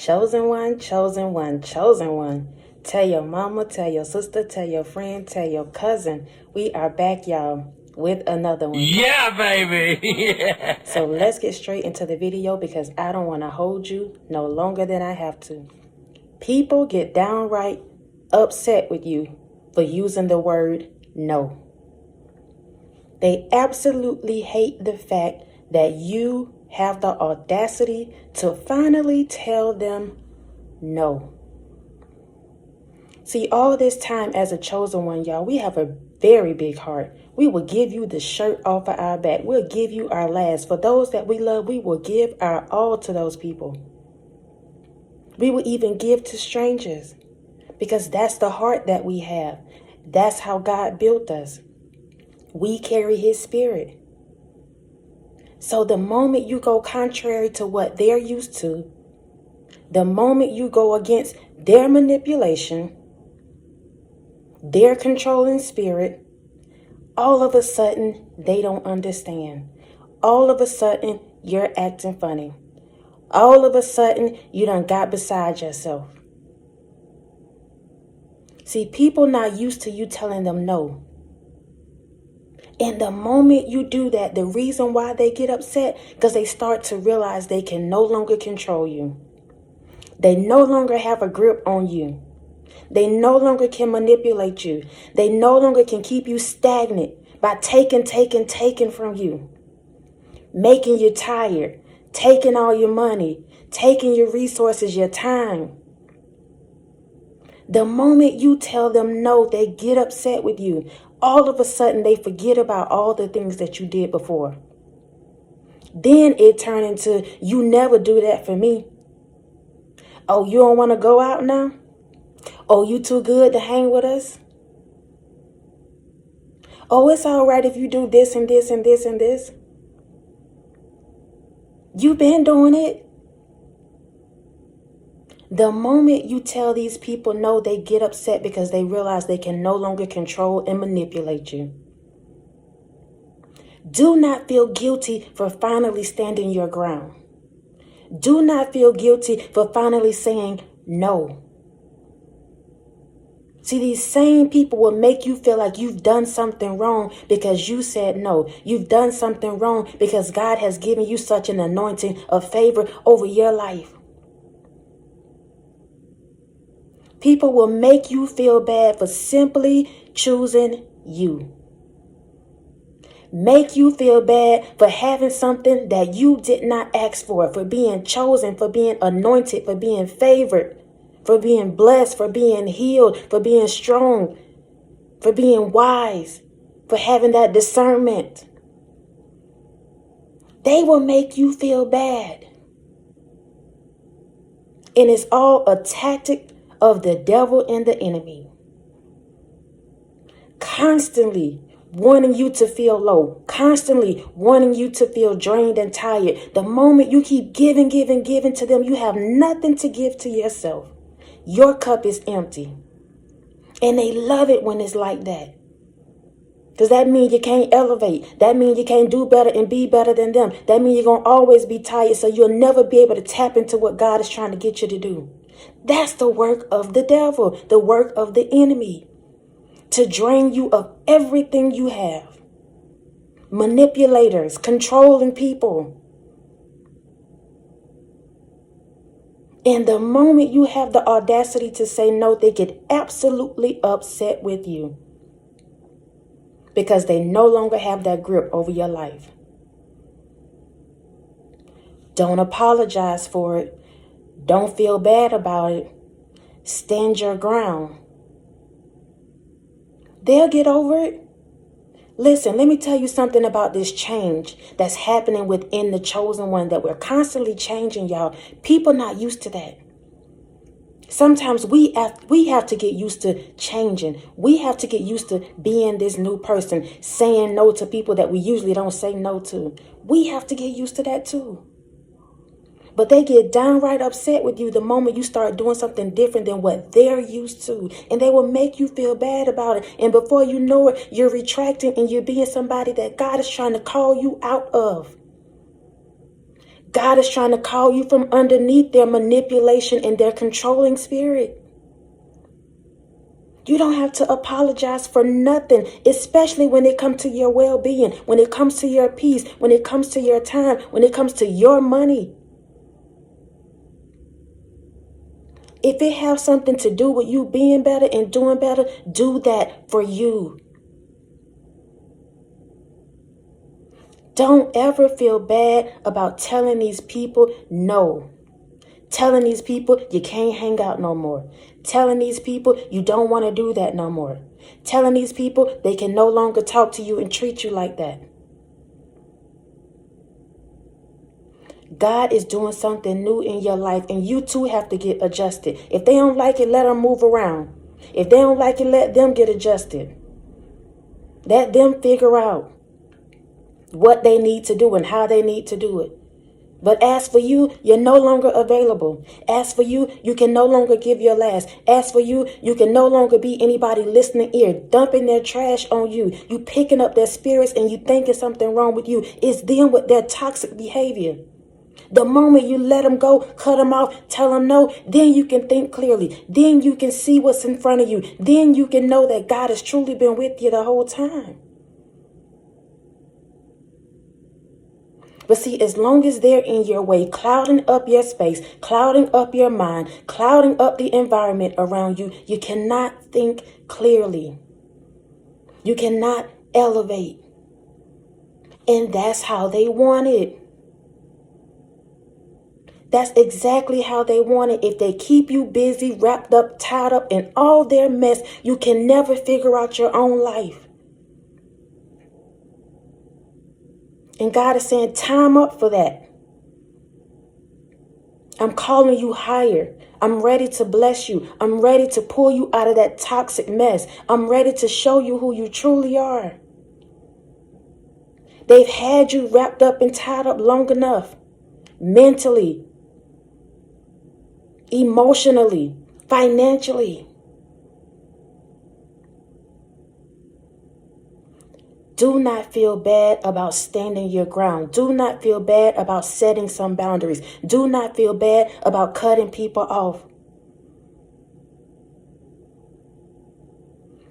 Chosen one, chosen one, chosen one. Tell your mama, tell your sister, tell your friend, tell your cousin. We are back, y'all, with another one. Yeah, baby. Yeah. So let's get straight into the video because I don't want to hold you no longer than I have to. People get downright upset with you for using the word no. They absolutely hate the fact that you have the audacity to finally tell them no. See, all this time as a chosen one, y'all, we have a very big heart. We will give you the shirt off of our back. We'll give you our last. For those that we love, we will give our all to those people. We will even give to strangers because that's the heart that we have. That's how God built us. We carry his spirit. So the moment you go contrary to what they're used to, the moment you go against their manipulation, their controlling spirit, all of a sudden they don't understand. All of a sudden you're acting funny. All of a sudden you done got beside yourself. See, people not used to you telling them no. And the moment you do that, the reason why they get upset, because they start to realize they can no longer control you. They no longer have a grip on you. They no longer can manipulate you. They no longer can keep you stagnant by taking from you. Making you tired. Taking all your money. Taking your resources, your time. The moment you tell them no, they get upset with you. All of a sudden, they forget about all the things that you did before. Then it turned into, you never do that for me. Oh, you don't want to go out now? Oh, you too good to hang with us? Oh, it's all right if you do this and this and this and this. You've been doing it. The moment you tell these people no, they get upset because they realize they can no longer control and manipulate you. Do not feel guilty for finally standing your ground. Do not feel guilty for finally saying no. See, these same people will make you feel like you've done something wrong because you said no. You've done something wrong because God has given you such an anointing of favor over your life. People will make you feel bad for simply choosing you. Make you feel bad for having something that you did not ask for being chosen, for being anointed, for being favored, for being blessed, for being healed, for being strong, for being wise, for having that discernment. They will make you feel bad. And it's all a tactic of the devil and the enemy. Constantly wanting you to feel low. Constantly wanting you to feel drained and tired. The moment you keep giving to them, you have nothing to give to yourself. Your cup is empty. And they love it when it's like that. Because that means you can't elevate. That means you can't do better and be better than them. That means you're going to always be tired, so you'll never be able to tap into what God is trying to get you to do. That's the work of the devil, the work of the enemy. To drain you of everything you have. Manipulators, controlling people. And the moment you have the audacity to say no, they get absolutely upset with you. Because they no longer have that grip over your life. Don't apologize for it. Don't feel bad about it. Stand your ground. They'll get over it. Listen, let me tell you something about this change that's happening within the chosen one, that we're constantly changing, y'all. People not used to that. Sometimes we have to get used to changing. We have to get used to being this new person, saying no to people that we usually don't say no to. We have to get used to that too. But they get downright upset with you the moment you start doing something different than what they're used to. And they will make you feel bad about it. And before you know it, you're retracting and you're being somebody that God is trying to call you out of. God is trying to call you from underneath their manipulation and their controlling spirit. You don't have to apologize for nothing, especially when it comes to your well-being, when it comes to your peace, when it comes to your time, when it comes to your money. If it has something to do with you being better and doing better, do that for you. Don't ever feel bad about telling these people no. Telling these people you can't hang out no more. Telling these people you don't want to do that no more. Telling these people they can no longer talk to you and treat you like that. God is doing something new in your life, and you too have to get adjusted. If they don't like it, let them move around. If they don't like it, let them get adjusted. Let them figure out what they need to do and how they need to do it. But as for you, you're no longer available. As for you, you can no longer give your last. As for you, you can no longer be anybody listening ear, dumping their trash on you. You picking up their spirits and you thinking something wrong with you. It's them with their toxic behavior. The moment you let them go, cut them off, tell them no, then you can think clearly. Then you can see what's in front of you. Then you can know that God has truly been with you the whole time. But see, as long as they're in your way, clouding up your space, clouding up your mind, clouding up the environment around you, you cannot think clearly. You cannot elevate. And that's how they want it. That's exactly how they want it. If they keep you busy, wrapped up, tied up in all their mess, you can never figure out your own life. And God is saying, time up for that. I'm calling you higher. I'm ready to bless you. I'm ready to pull you out of that toxic mess. I'm ready to show you who you truly are. They've had you wrapped up and tied up long enough. Mentally, emotionally, financially. Do not feel bad about standing your ground. Do not feel bad about setting some boundaries. Do not feel bad about cutting people off.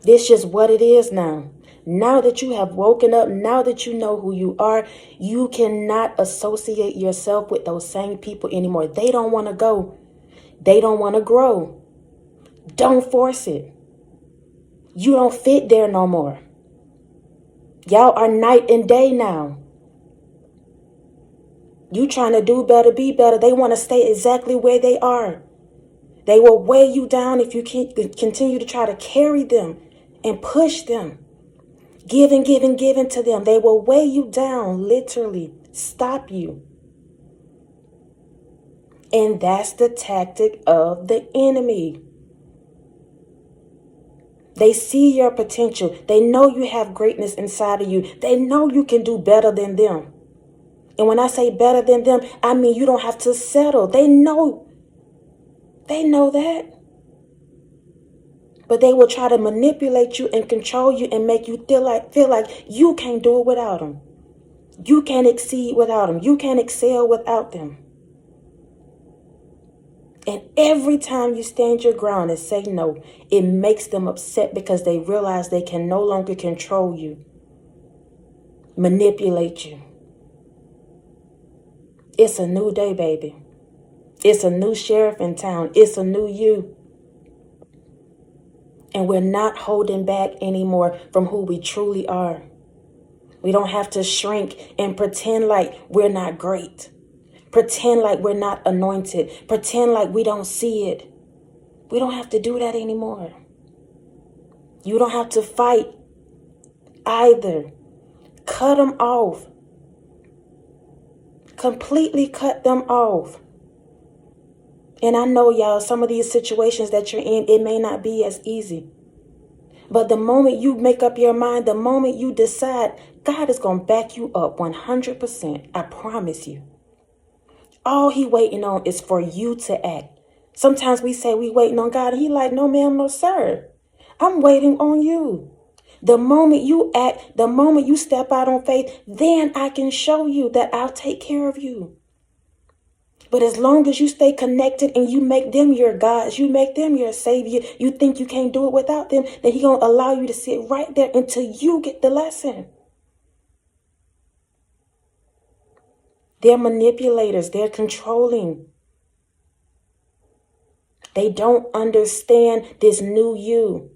This is just what it is now. Now that you have woken up, now that you know who you are, you cannot associate yourself with those same people anymore. They don't want to go. They don't want to grow. Don't force it. You don't fit there no more. Y'all are night and day now. You trying to do better, be better. They want to stay exactly where they are. They will weigh you down if you continue to try to carry them and push them. Giving to them. They will weigh you down, literally. Stop you. And that's the tactic of the enemy. They see your potential. They know you have greatness inside of you. They know you can do better than them. And when I say better than them, I mean you don't have to settle. They know that. But they will try to manipulate you and control you and make you feel like you can't do it without them. You can't exceed without them. You can't excel without them. And every time you stand your ground and say no, it makes them upset because they realize they can no longer control you, manipulate you. It's a new day, baby. It's a new sheriff in town. It's a new you. And we're not holding back anymore from who we truly are. We don't have to shrink and pretend like we're not great. Pretend like we're not anointed. Pretend like we don't see it. We don't have to do that anymore. You don't have to fight either. Cut them off. Completely cut them off. And I know, y'all, some of these situations that you're in, it may not be as easy. But the moment you make up your mind, the moment you decide, God is going to back you up 100%. I promise you. All he waiting on is for you to act. Sometimes we say we waiting on God, and he like, no, ma'am, no, sir. I'm waiting on you. The moment you act, the moment you step out on faith, then I can show you that I'll take care of you. But as long as you stay connected and you make them your gods, you make them your savior, you think you can't do it without them, then He's going to allow you to sit right there until you get the lesson. They're manipulators. They're controlling. They don't understand this new you.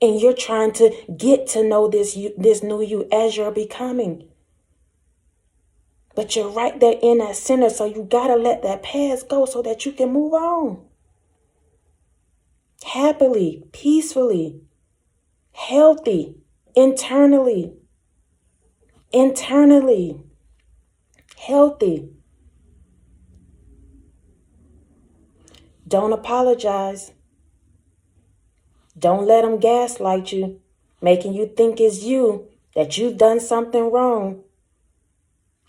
And you're trying to get to know this new you as you're becoming. But you're right there in that center, so you got to let that past go so that you can move on. Happily, peacefully, healthy, internally, healthy. Don't apologize. Don't let them gaslight you, making you think it's you, that you've done something wrong.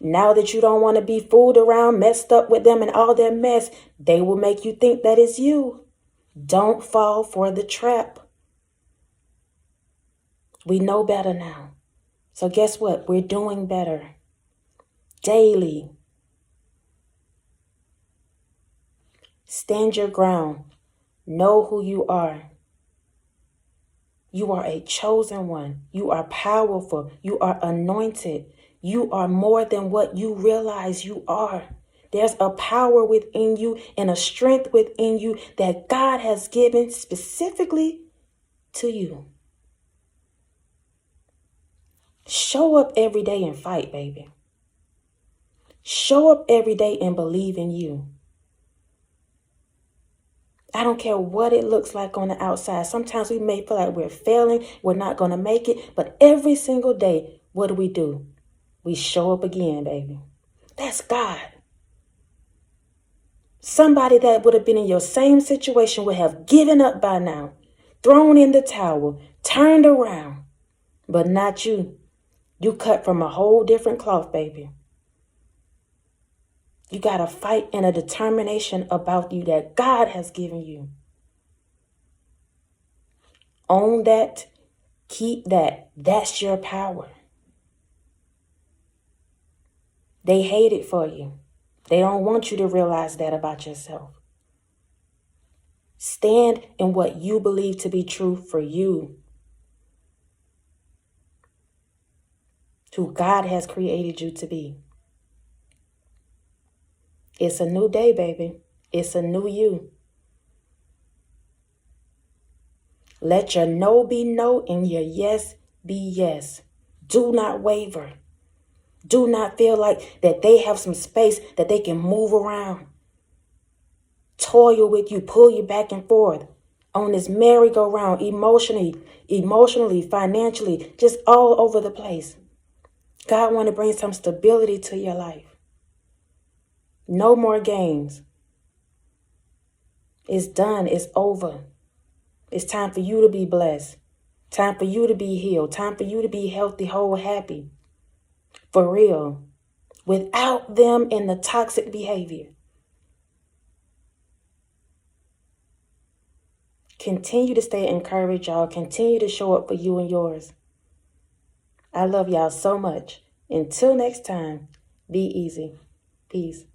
Now that you don't want to be fooled around, messed up with them and all their mess, they will make you think that it's you. Don't fall for the trap. We know better now. So guess what? We're doing better. Daily. Stand your ground. Know who you are. You are a chosen one. You are powerful. You are anointed. You are more than what you realize you are. There's a power within you and a strength within you that God has given specifically to you. Show up every day and fight, baby. Show up every day and believe in you. I don't care what it looks like on the outside. Sometimes we may feel like we're failing, we're not going to make it. But every single day, what do? We show up again, baby. That's God. Somebody that would have been in your same situation would have given up by now, thrown in the towel, turned around. But not you. You cut from a whole different cloth, baby. You got a fight and a determination about you that God has given you. Own that. Keep that. That's your power. They hate it for you. They don't want you to realize that about yourself. Stand in what you believe to be true for you. Who God has created you to be. It's a new day, baby. It's a new you. Let your no be no and your yes be yes. Do not waver. Do not feel like that they have some space that they can move around. Toil with you, pull you back and forth on this merry-go-round emotionally, financially, just all over the place. God wants to bring some stability to your life. No more games. It's done. It's over. It's time for you to be blessed. Time for you to be healed. Time for you to be healthy, whole, happy. For real. Without them and the toxic behavior. Continue to stay encouraged, y'all. Continue to show up for you and yours. I love y'all so much. Until next time, be easy. Peace.